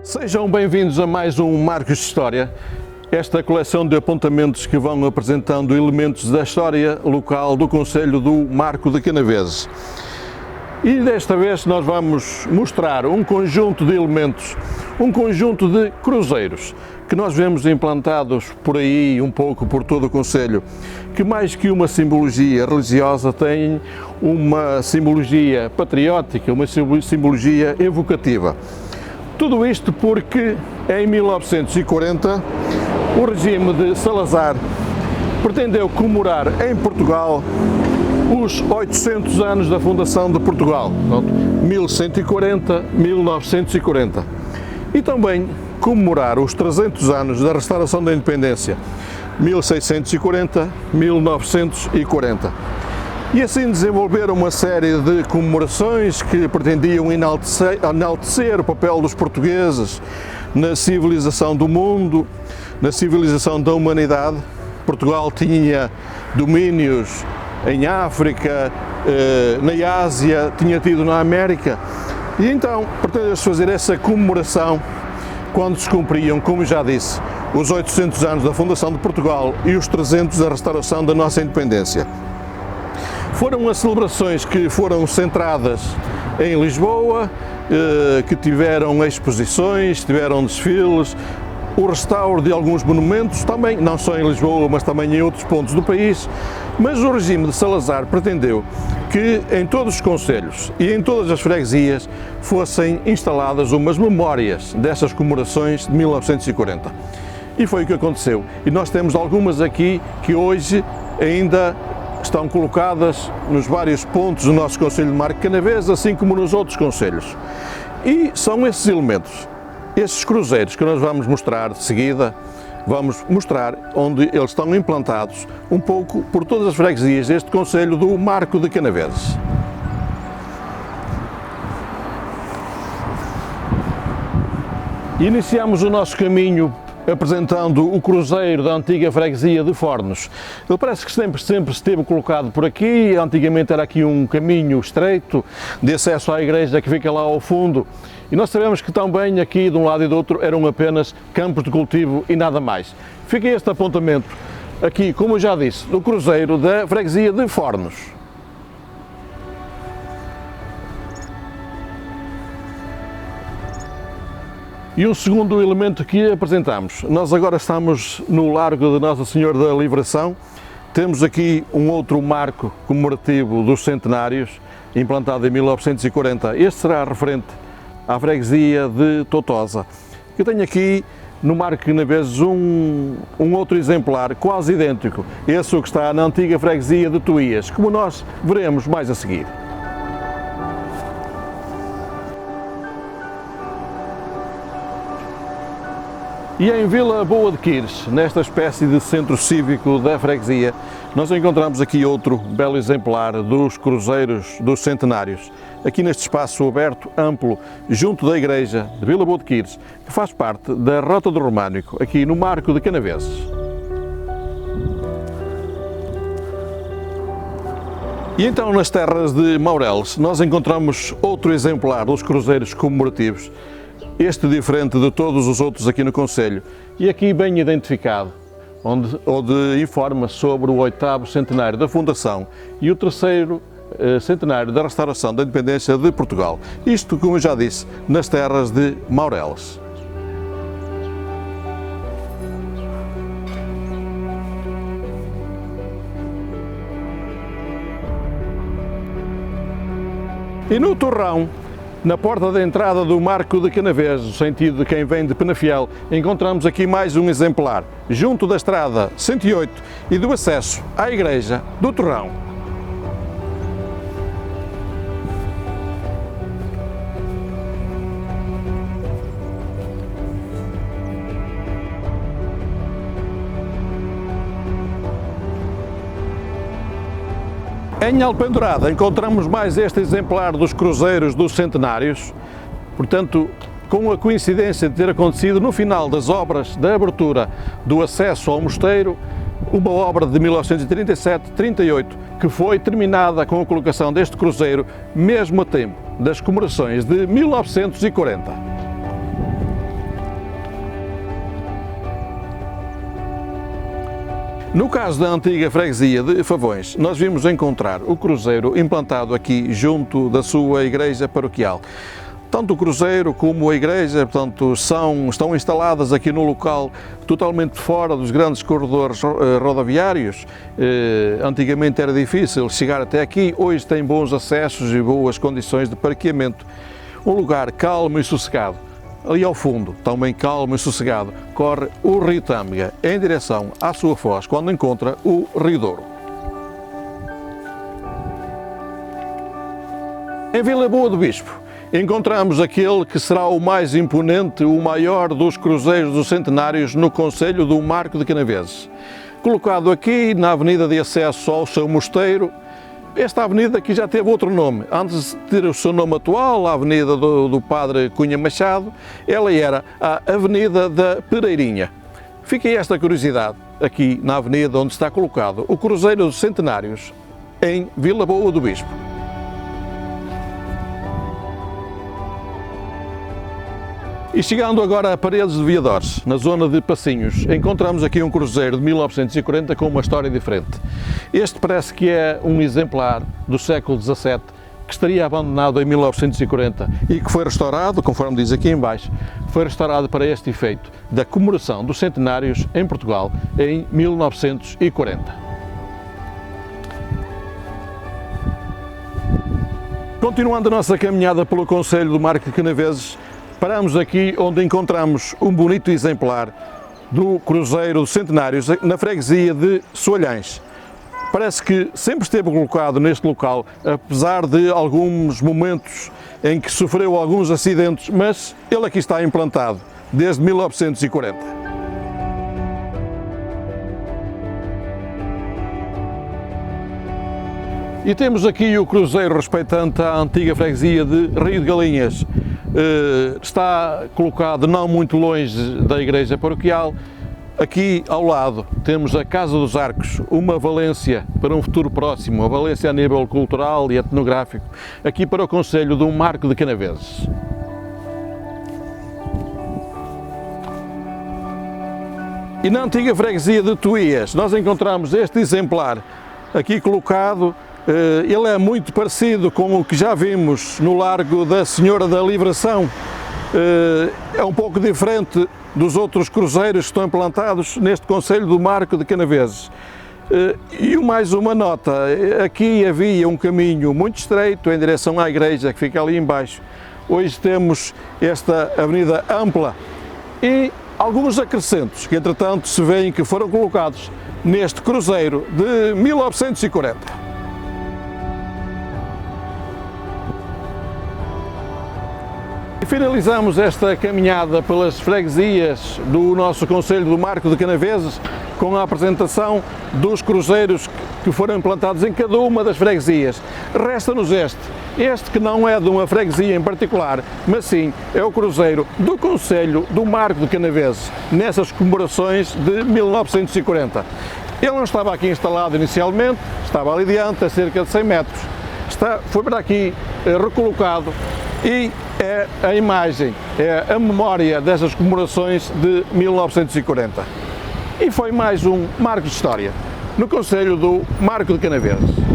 Sejam bem-vindos a mais um Marcos de História, esta coleção de apontamentos que vão apresentando elementos da história local do concelho do Marco de Canaveses. E desta vez nós vamos mostrar um conjunto de elementos, um conjunto de cruzeiros, que nós vemos implantados por aí, um pouco por todo o concelho, que mais que uma simbologia religiosa têm uma simbologia patriótica, uma simbologia evocativa. Tudo isto porque em 1940 o regime de Salazar pretendeu comemorar em Portugal os 800 anos da fundação de Portugal, 1140-1940, e também comemorar os 300 anos da restauração da independência, 1640-1940. E assim desenvolveram uma série de comemorações que pretendiam enaltecer o papel dos portugueses na civilização do mundo, na civilização da humanidade. Portugal tinha domínios em África, na Ásia, tinha tido na América, e então pretendeu-se fazer essa comemoração quando se cumpriam, como já disse, os 800 anos da fundação de Portugal e os 300 da restauração da nossa independência. Foram as celebrações que foram centradas em Lisboa, que tiveram exposições, tiveram desfiles, o restauro de alguns monumentos, também, não só em Lisboa, mas também em outros pontos do país. Mas o regime de Salazar pretendeu que em todos os concelhos e em todas as freguesias fossem instaladas umas memórias dessas comemorações de 1940. E foi o que aconteceu. E nós temos algumas aqui que hoje ainda estão colocadas nos vários pontos do nosso concelho de Marco de Canaveses, assim como nos outros concelhos. E são esses elementos, esses cruzeiros que nós vamos mostrar de seguida. Vamos mostrar onde eles estão implantados um pouco por todas as freguesias deste concelho do Marco de Canaveses. Iniciamos o nosso caminho apresentando o cruzeiro da antiga freguesia de Fornos. Ele parece que sempre esteve colocado por aqui. Antigamente era aqui um caminho estreito de acesso à igreja que fica lá ao fundo. E nós sabemos que também aqui de um lado e do outro eram apenas campos de cultivo e nada mais. Fica este apontamento aqui, como eu já disse, do cruzeiro da freguesia de Fornos. E um segundo elemento que apresentamos. Nós agora estamos no Largo de Nossa Senhora da Livração. Temos aqui um outro marco comemorativo dos centenários, implantado em 1940. Este será referente à freguesia de Totosa. Eu tenho aqui no Marco de Canaveses um outro exemplar quase idêntico, esse o que está na antiga freguesia de Tuías, como nós veremos mais a seguir. E em Vila Boa de Quires, nesta espécie de centro cívico da freguesia, nós encontramos aqui outro belo exemplar dos cruzeiros dos centenários, aqui neste espaço aberto, amplo, junto da igreja de Vila Boa de Quires, que faz parte da Rota do Românico, aqui no Marco de Canaveses. E então nas terras de Maureles nós encontramos outro exemplar dos cruzeiros comemorativos, este diferente de todos os outros aqui no concelho, e aqui bem identificado, onde informa sobre o 8º centenário da fundação e o 3º centenário da restauração da independência de Portugal. Isto, como eu já disse, nas terras de Maureles. E no Torrão, na porta da entrada do Marco de Canaveses, no sentido de quem vem de Penafiel, encontramos aqui mais um exemplar, junto da estrada 108 e do acesso à igreja do Torrão. Em Alpendurada encontramos mais este exemplar dos cruzeiros dos centenários, portanto, com a coincidência de ter acontecido no final das obras da abertura do acesso ao mosteiro, uma obra de 1937-38, que foi terminada com a colocação deste cruzeiro mesmo a tempo das comemorações de 1940. No caso da antiga freguesia de Favões, nós vimos encontrar o cruzeiro implantado aqui junto da sua igreja paroquial. Tanto o cruzeiro como a igreja, portanto, estão instaladas aqui no local, totalmente fora dos grandes corredores rodoviários. Antigamente era difícil chegar até aqui, hoje tem bons acessos e boas condições de parqueamento. Um lugar calmo e sossegado. Ali ao fundo, também calmo e sossegado, corre o rio Tâmega em direção à sua foz, quando encontra o Rio Douro. Em Vila Boa do Bispo, encontramos aquele que será o mais imponente, o maior dos cruzeiros dos centenários no concelho do Marco de Canaveses. Colocado aqui na avenida de acesso ao seu mosteiro. Esta avenida aqui já teve outro nome, antes de ter o seu nome atual, a avenida do Padre Cunha Machado, ela era a Avenida da Pereirinha. Fica aí esta curiosidade, aqui na avenida onde está colocado o Cruzeiro dos Centenários, em Vila Boa do Bispo. E chegando agora a Paredes de Viadores, na zona de Passinhos, encontramos aqui um cruzeiro de 1940 com uma história diferente. Este parece que é um exemplar do século XVII, que estaria abandonado em 1940 e que foi restaurado, conforme diz aqui em baixo, foi restaurado para este efeito, da comemoração dos centenários em Portugal em 1940. Continuando a nossa caminhada pelo concelho do Marco de Canaveses, paramos aqui onde encontramos um bonito exemplar do Cruzeiro dos Centenários na freguesia de Soalhães. Parece que sempre esteve colocado neste local, apesar de alguns momentos em que sofreu alguns acidentes, mas ele aqui está implantado desde 1940. E temos aqui o cruzeiro respeitante à antiga freguesia de Rio de Galinhas. Está colocado não muito longe da igreja paroquial. Aqui ao lado temos a Casa dos Arcos, uma valência para um futuro próximo, uma valência a nível cultural e etnográfico, aqui para o concelho do Marco de Canaveses. E na antiga freguesia de Tuías nós encontramos este exemplar aqui colocado. Ele é muito parecido com o que já vimos no Largo da Senhora da Livração. É um pouco diferente dos outros cruzeiros que estão implantados neste concelho do Marco de Canaveses. E mais uma nota, aqui havia um caminho muito estreito em direção à igreja que fica ali embaixo. Hoje temos esta avenida ampla e alguns acrescentos que entretanto se veem que foram colocados neste cruzeiro de 1940. E finalizamos esta caminhada pelas freguesias do nosso concelho do Marco de Canaveses com a apresentação dos cruzeiros que foram implantados em cada uma das freguesias. Resta-nos este que não é de uma freguesia em particular, mas sim é o cruzeiro do concelho do Marco de Canaveses, nessas comemorações de 1940. Ele não estava aqui instalado inicialmente, estava ali diante, a cerca de 100 metros. Foi para aqui recolocado e é a imagem, é a memória dessas comemorações de 1940. E foi mais um marco de história no concelho do Marco de Canaveses.